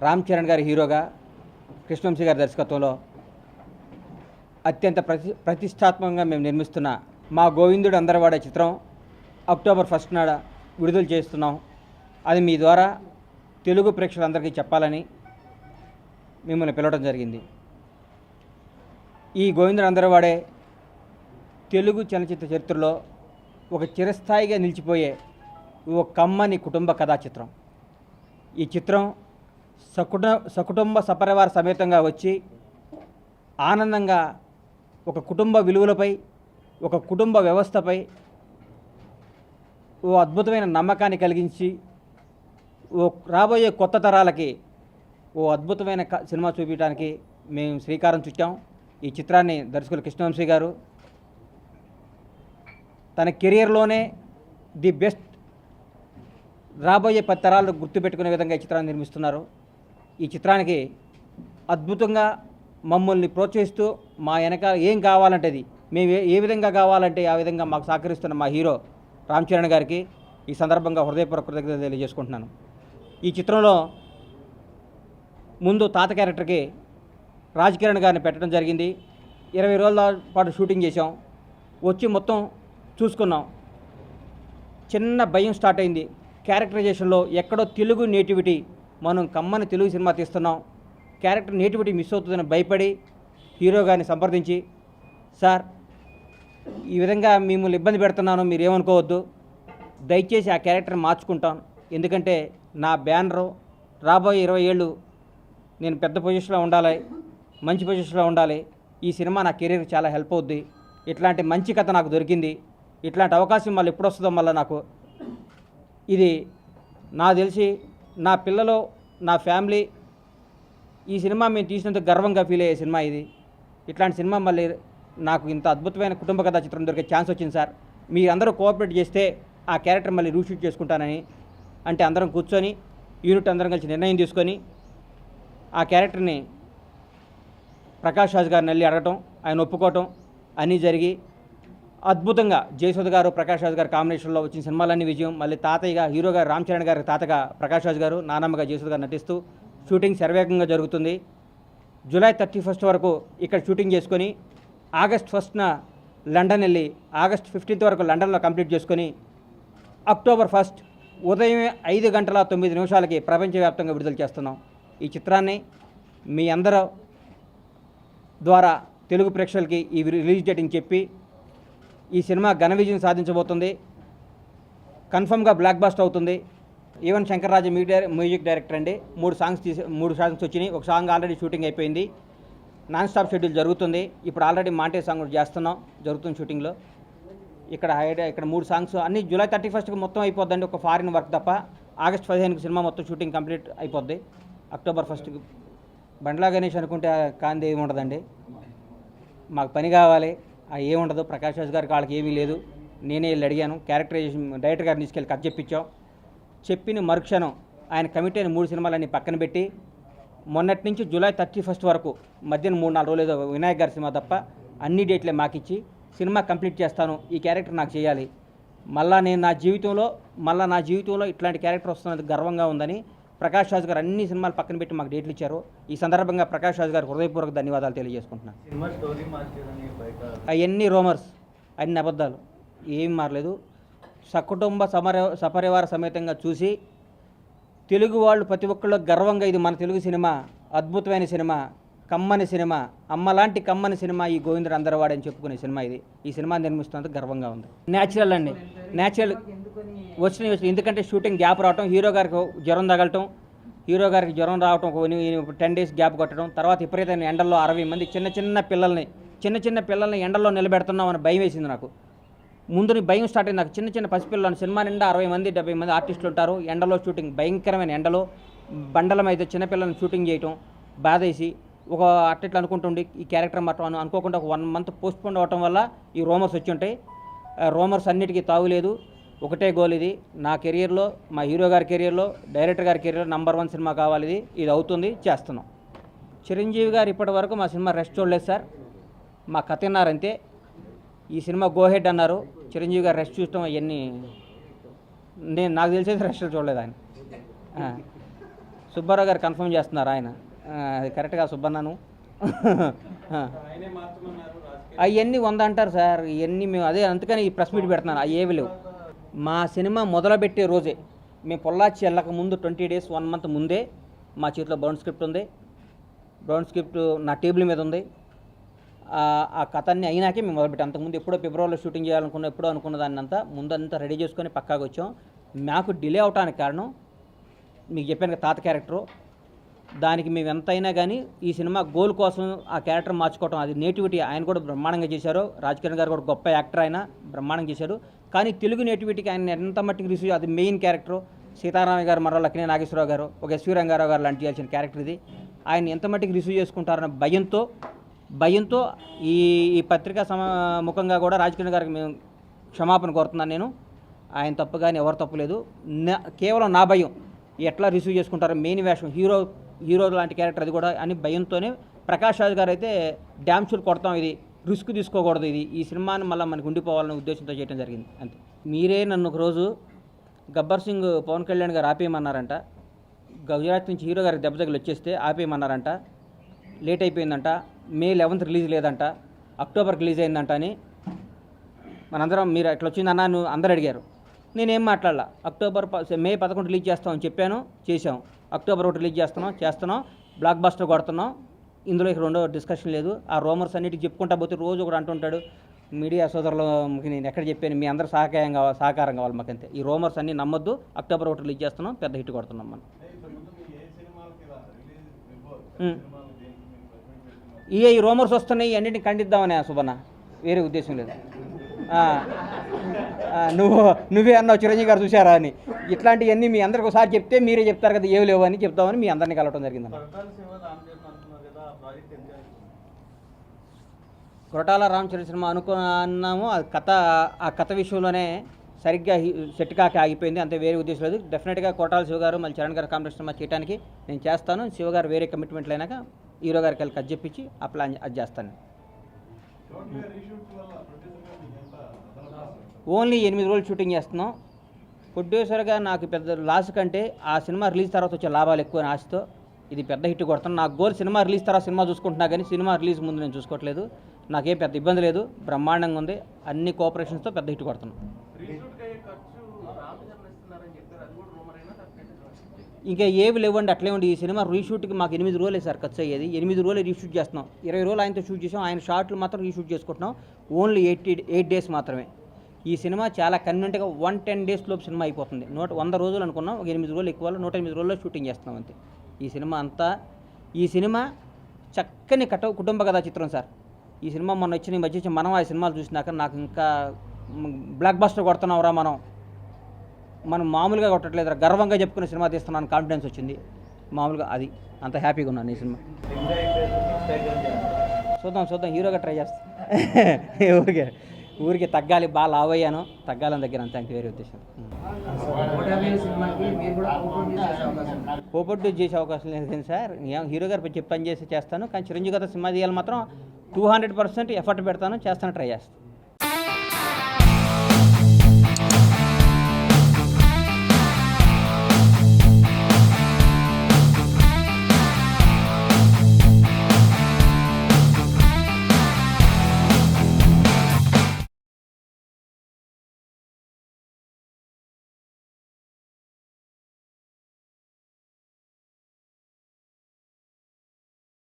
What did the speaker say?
రామ్ చరణ్ గారి హీరోగా కృష్ణవంశీ గారి దర్శకత్వంలో అత్యంత ప్రతిష్టాత్మకంగా మేము నిర్మిస్తున్న మా గోవిందుడు అందరవాడే చిత్రం అక్టోబర్ 1 నాడ విడుదల చేస్తున్నాం. అది మీ ద్వారా తెలుగు ప్రేక్షకులందరికీ చెప్పాలని మిమ్మల్ని పిలవడం జరిగింది. ఈ గోవిందుడు అందరవాడే తెలుగు చలనచిత్ర చరిత్రలో ఒక చిరస్థాయిగా నిలిచిపోయే ఒక కమ్మని కుటుంబ కథా చిత్రం. ఈ చిత్రం సకుటుంబ సపరివార సమేతంగా వచ్చి ఆనందంగా ఒక కుటుంబ విలువలపై, ఒక కుటుంబ వ్యవస్థపై ఓ అద్భుతమైన నమ్మకాన్ని కలిగించి రాబోయే కొత్త తరాలకి ఓ అద్భుతమైన సినిమా చూపించడానికి మేము శ్రీకారం చుట్టాం. ఈ చిత్రాన్ని దర్శకులు కృష్ణవంశీ గారు తన కెరియర్లోనే ది బెస్ట్ రాబోయే 10 తరాలు గుర్తుపెట్టుకునే విధంగా ఈ చిత్రాన్ని నిర్మిస్తున్నారు. ఈ చిత్రానికి అద్భుతంగా మమ్మల్ని ప్రోత్సహిస్తూ మా వెనకాల ఏం కావాలంటే అది మేము ఏ విధంగా కావాలంటే ఆ విధంగా మాకు సహకరిస్తున్న మా హీరో రామ్ చరణ్ గారికి ఈ సందర్భంగా హృదయపూర్వక కృతజ్ఞతలు తెలియజేసుకుంటున్నాను. ఈ చిత్రంలో ముందు తాత క్యారెక్టర్కి రాజ్ కిరణ్ గారిని పెట్టడం జరిగింది. 20 రోజుల పాటు షూటింగ్ చేసాం. వచ్చి మొత్తం చూసుకున్నాం. చిన్న భయం స్టార్ట్ అయింది. క్యారెక్టరైజేషన్లో ఎక్కడో తెలుగు నేటివిటీ, మనం కమ్మని తెలుగు సినిమా తీస్తున్నాం, క్యారెక్టర్ నేటివిటీ మిస్ అవుతుందని భయపడి హీరో గారిని సంప్రదించి, సార్ ఈ విధంగా మిమ్మల్ని ఇబ్బంది పెడుతున్నాను, మీరు ఏమనుకోవద్దు, దయచేసి ఆ క్యారెక్టర్ మార్చుకుంటాను, ఎందుకంటే నా బ్యానరు రాబోయే 20 ఏళ్ళు నేను పెద్ద పొజిషన్లో ఉండాలి, మంచి పొజిషన్లో ఉండాలి, ఈ సినిమా నా కెరీర్ చాలా హెల్ప్ అవుద్ది, ఇట్లాంటి మంచి కథ నాకు దొరికింది, ఇట్లాంటి అవకాశం మళ్ళీ ఎప్పుడు వస్తుందో మళ్ళీ నాకు, ఇది నాకు తెలిసి నా పిల్లలు నా ఫ్యామిలీ ఈ సినిమా మేము తీసినందుకు గర్వంగా ఫీల్ అయ్యే సినిమా ఇది. ఇట్లాంటి సినిమా మళ్ళీ నాకు ఇంత అద్భుతమైన కుటుంబ కథా చిత్రం దొరికే ఛాన్స్ వచ్చింది సార్, మీరందరూ కోఆపరేట్ చేస్తే ఆ క్యారెక్టర్ మళ్ళీ రీషూట్ చేసుకుంటానని అంటే అందరం కూర్చొని యూనిట్ అందరం కలిసి నిర్ణయం తీసుకొని ఆ క్యారెక్టర్ని ప్రకాష్ రాజ్ గారిని వెళ్ళి అడగటం, ఆయన ఒప్పుకోవటం అన్నీ జరిగి అద్భుతంగా జయసుధ గారు ప్రకాష్ రాజ్ గారు కాంబినేషన్లో వచ్చిన సినిమాలన్నీ విజయం. మళ్ళీ తాతయ్యగా హీరోగా రామ్ చరణ్ గారి తాతగా ప్రకాష్ రాజ్ గారు, నానమ్మగా జయసుధ గారు నటిస్తూ షూటింగ్ శరవేగంగా జరుగుతుంది. జూలై 31 వరకు ఇక్కడ షూటింగ్ చేసుకొని ఆగస్ట్ 1న లండన్ వెళ్ళి ఆగస్ట్ 15 వరకు లండన్లో కంప్లీట్ చేసుకొని అక్టోబర్ 1 ఉదయం 5:09 ప్రపంచవ్యాప్తంగా విడుదల చేస్తున్నాం. ఈ చిత్రాన్ని మీ అందరూ ద్వారా తెలుగు ప్రేక్షకులకి ఈ రిలీజ్ డేట్ని చెప్పి ఈ సినిమా ఘన విజయం సాధించబోతుంది. కన్ఫర్మ్గా బ్లాక్ బస్టర్ అవుతుంది. Even Shankar Raja music director అండి. 3 సాంగ్స్ వచ్చినాయి. ఒక సాంగ్ ఆల్రెడీ షూటింగ్ అయిపోయింది. నాన్ స్టాప్ షెడ్యూల్ జరుగుతుంది. ఇప్పుడు ఆల్రెడీ మాంటే సాంగ్ కూడా చేస్తున్నాం, జరుగుతుంది షూటింగ్లో. ఇక్కడ 3 సాంగ్స్ అన్నీ జూలై 31కి మొత్తం అయిపోద్దండి, ఒక ఫారిన్ వర్క్ తప్ప. ఆగస్ట్ 15కి సినిమా మొత్తం షూటింగ్ కంప్లీట్ అయిపోద్ది. అక్టోబర్ 1కి బండ్లా గణేష్ అనుకుంటే కాంతి ఏమి ఉండదండి, మాకు పని కావాలి, ఏముండదు. ప్రకాష్ రాజ్ గారికి వాళ్ళకి ఏమీ లేదు, నేనే వెళ్ళి అడిగాను. క్యారెక్టరైజేషన్ డైరెక్టర్ గారిని తీసుకెళ్ళి కథ చెప్పించాం. చెప్పిన మరుక్షణం ఆయన కమిటీ అయిన 3 సినిమాలన్నీ పక్కన పెట్టి మొన్నటి నుంచి జూలై 31 వరకు మధ్యన 3-4 రోజులు ఏదో వినాయక్ గారి సినిమా తప్ప అన్ని డేట్లే మాకిచ్చి సినిమా కంప్లీట్ చేస్తాను, ఈ క్యారెక్టర్ నాకు చేయాలి, మళ్ళీ నా జీవితంలో ఇట్లాంటి క్యారెక్టర్ వస్తున్నది గర్వంగా ఉందని ప్రకాష్ రాజ్ గారు అన్ని సినిమాలు పక్కన పెట్టి మాకు డేట్లు ఇచ్చారు. ఈ సందర్భంగా ప్రకాష్ రాజ్ గారికి హృదయపూర్వక ధన్యవాదాలు తెలియజేసుకుంటున్నాను. అవన్నీ రోమర్స్, అన్ని అబద్ధాలు, ఏం మారలేదు. సకుటుంబ సపరివార సమేతంగా చూసి తెలుగు వాళ్ళు ప్రతి ఒక్కళ్ళు గర్వంగా ఇది మన తెలుగు సినిమా, అద్భుతమైన సినిమా, కమ్మని సినిమా, అమ్మలాంటి కమ్మని సినిమా ఈ గోవిందుడు అందరవాడే అని చెప్పుకునే సినిమా ఇది. ఈ సినిమా నిర్మిస్తున్నందుకు గర్వంగా ఉంది. న్యాచురల్ అండి, న్యాచురల్ వచ్చినాయి. ఎందుకంటే షూటింగ్ గ్యాప్ రావటం, హీరో గారికి జ్వరం తగలటం, హీరో గారికి జ్వరం రావటం, 10 డేస్ గ్యాప్ కొట్టడం, తర్వాత విపరీతమైన ఎండల్లో 60 మంది చిన్న పిల్లల్ని ఎండల్లో నిలబెడుతున్నామని భయం వేసింది నాకు. ముందు భయం స్టార్ట్ అయింది నాకు. చిన్న పసిపిల్లలు, సినిమా నిండా 60 మంది 70 మంది ఆర్టిస్టులు ఉంటారు, ఎండలో షూటింగ్, భయంకరమైన ఎండలో బండల మీద చిన్నపిల్లల్ని షూటింగ్ చేయటం బాధేసి ఒక అట్లా అనుకుంటుండి ఈ క్యారెక్టర్ మాత్రం అనుకోకుండా ఒక 1 మంత్ పోస్ట్పోన్ అవ్వటం వల్ల ఈ రోమర్స్ వచ్చి ఉంటాయి. రోమర్స్ అన్నిటికీ తావులేదు. ఒకటే గోల్, ఇది నా కెరియర్లో, మా హీరో గారి కెరియర్లో, డైరెక్టర్ గారి కెరియర్లో నెంబర్ 1 సినిమా కావాలి, ఇది అవుతుంది, చేస్తున్నాం. చిరంజీవి గారు ఇప్పటి వరకు మా సినిమా రెస్ట్ చూడలేదు సార్, మా కథ విన్నారంతే. ఈ సినిమా గోహెడ్ అన్నారు, చిరంజీవి గారు రెస్ట్ చూడటం అవన్నీ నాకు తెలిసేది రెస్ట్ చూడలేదు ఆయన. సుబ్బారావు గారు కన్ఫర్మ్ చేస్తున్నారు ఆయన. అది కరెక్ట్గా సుబ్బన్నను అవన్నీ 100 అంటారు సార్. ఇవన్నీ మేము అదే అందుకని ఈ ప్రెస్ మీట్ పెడుతున్నాను. అవి ఏవి లేవు. మా సినిమా మొదలుపెట్టే రోజే మేము పొల్లాచి వెళ్ళక ముందు 20 days 1 month ముందే మా చేతిలో బౌండ్ స్క్రిప్ట్ ఉంది. బౌండ్ స్క్రిప్ట్ నా టేబుల్ మీద ఉంది. ఆ కథ అన్నీ అయినాకే మేము మొదలుపెట్టాం. అంతకుముందు ఎప్పుడో ఫిబ్రవరిలో షూటింగ్ చేయాలనుకున్న ఎప్పుడో అనుకున్న దాన్ని అంతా ముందంతా రెడీ చేసుకొని పక్కాగా వచ్చాం. మాకు డిలే అవడానికి కారణం మీకు చెప్పాను కదా, తాత క్యారెక్టరు. దానికి మేము ఎంతైనా కానీ ఈ సినిమా గోల్ కోసం ఆ క్యారెక్టర్ మార్చుకోవటం, అది నేటివిటీ ఆయన కూడా బ్రహ్మాండంగా చేశారు. రాజ్ కిరణ్ గారు కూడా గొప్ప యాక్టర్, ఆయన బ్రహ్మాండంగా చేశారు. కానీ తెలుగు నేటివిటీకి ఆయన ఎంత మట్టికి రిసీవ్, అది మెయిన్ క్యారెక్టరు. సీతారామయ్య గారు, మరో లక్ష్మీ నాగేశ్వరరావు గారు, ఒక ఎస్వి రంగారావు గారు లాంటి చేయాల్సిన క్యారెక్టర్ ఇది. ఆయన ఎంత మట్టికి రిసీవ్ చేసుకుంటారన్న భయంతో ఈ పత్రికా ముఖంగా కూడా రాజ్ కిరణ్ గారికి మేము క్షమాపణ కోరుతున్నాను. నేను ఆయన తప్పు కానీ ఎవరు తప్పు లేదు. కేవలం నా భయం, ఎట్లా రిసీవ్ చేసుకుంటారో. మెయిన్ వేషం హీరో లాంటి క్యారెక్టర్ అది కూడా అని భయంతోనే ప్రకాష్ రాజ్ గారు అయితే డ్యామ్ షూర్ కొడతాం, ఇది రిస్క్ తీసుకోకూడదు, ఈ సినిమాని మళ్ళీ మనకు ఉండిపోవాలనే ఉద్దేశంతో చేయడం జరిగింది అంతే. మీరే నన్ను ఒకరోజు గబ్బర్ సింగ్ పవన్ కళ్యాణ్ గారు ఆపేయమన్నారంట. గుజరాత్ నుంచి హీరో గారికి దెబ్బ తగిలి వచ్చేస్తే ఆపేయమన్నారంట. లేట్ అయిపోయిందంట. May 11th రిలీజ్ లేదంట, అక్టోబర్కి రిలీజ్ అయిందంట అని మనందరం మీరు ఎట్లా వచ్చిందన్నా నువ్వు అందరూ అడిగారు. నేనేం మాట్లాడాల. May 11 రిలీజ్ చేస్తామని చెప్పాను, చేసాం. October 1 రిలీజ్ చేస్తున్నాం, బ్లాక్ బస్టర్ కొడుతున్నాం. ఇందులో ఇక రెండో డిస్కషన్ లేదు. ఆ రూమర్స్ అన్నిటికి చెప్పుకుంటా పోతే రోజు ఒకటి అంటుంటాడు. మీడియా సోదరులకి నేను ఎక్కడ చెప్పాను, మీ అందరూ సహకారం కావాలి మాకంతే. ఈ రూమర్స్ అన్నీ నమ్మొద్దు. October 1 రిలీజ్ చేస్తున్నాం, పెద్ద హిట్ కొడుతున్నాం మనం. ఈ రూమర్స్ వస్తున్నాయి, అన్నింటిని ఖండిద్దామని సుబన్న, వేరే ఉద్దేశం లేదు. నువ్వే అన్నావు చిరంజీవి గారు చూశారా అని. ఇట్లాంటివన్నీ మీ అందరికి ఒకసారి చెప్తే మీరే చెప్తారు కదా, ఏవి లేవు అని చెప్తామని మీ అందరినీ కలవటం జరిగిందన్న. కొరటాల రామచంద్ర సినిమా అనుకున్నాము. ఆ కథ విషయంలోనే సరిగ్గా సెట్ కాక ఆగిపోయింది, అంతే, వేరే ఉద్దేశం లేదు. డెఫినెట్గా కొరటాల శివ గారు మళ్ళీ చరణ్ గారు కాంబినేషన్ సినిమా చేయడానికి నేను చేస్తాను. శివ గారు వేరే కమిట్మెంట్లు అయినాక హీరో గారికి వెళ్ళి కట్ చెప్పించి ఆ ప్లాన్ అది చేస్తాను. ఓన్లీ 8 రోజులు షూటింగ్ చేస్తున్నాం. ప్రొడ్యూసర్గా నాకు పెద్ద లాస్ కంటే ఆ సినిమా రిలీజ్ తర్వాత వచ్చే లాభాలు ఎక్కువ అని ఆశతో ఇది పెద్ద హిట్ కొడుతున్నాను. నాకు గోల్ సినిమా రిలీజ్ తర్వాత సినిమా చూసుకుంటున్నా, కానీ సినిమా రిలీజ్ ముందు నేను చూసుకోవట్లేదు. నాకేం పెద్ద ఇబ్బంది లేదు, బ్రహ్మాండంగా ఉంది. అన్ని కోఆపరేషన్స్తో పెద్ద హిట్ కొడుతున్నాను. ఇంకా ఏవి లేవండి, అట్లే ఉండి. ఈ సినిమా రీషూట్కి మాకు 8 రోజులే సార్ ఖర్చు అయ్యేది. 8 రోజులు రీషూట్ చేస్తున్నాం. 20 రోజులు ఆయనతో షూట్ చేసాం. ఆయన షార్ట్లు మాత్రం రీషూట్ చేసుకుంటున్నాం. ఓన్లీ 8 days మాత్రమే. ఈ సినిమా చాలా కన్వీనెంట్గా 110 days లోపు సినిమా అయిపోతుంది. 100 రోజులు అనుకున్నాం, ఒక 8 రోజులు ఎక్కువ, 108 రోజుల్లో షూటింగ్ చేస్తున్నాం అంతే. ఈ సినిమా చక్కని కుటుంబ కథా చిత్రం సార్. ఈ సినిమా మొన్న వచ్చిన మధ్య మనం ఆ సినిమాలు చూసినాక నాకు ఇంకా బ్లాక్ బస్టర్ కొడుతున్నావురా, మనం మామూలుగా కొట్టట్లేదు, గర్వంగా చెప్పుకునే సినిమా తీస్తున్నాను, కాన్ఫిడెన్స్ వచ్చింది. మామూలుగా అది అంత హ్యాపీగా ఉన్నాను ఈ సినిమా. చూద్దాం హీరోగా ట్రై చేస్తాను. ఊరికి తగ్గాలి, బాగా లావ్ అయ్యాను, తగ్గాలని దగ్గర అంతే, అంత వేరే ఉద్దేశం. కోపొట్టు చేసే అవకాశం లేదు కానీ సార్, హీరో గారు పని చేస్తాను. కానీ చిరంజీవి గారితో సినిమా తీయాలి మాత్రం 200% ఎఫర్ట్ పెడతాను, ట్రై చేస్తాను.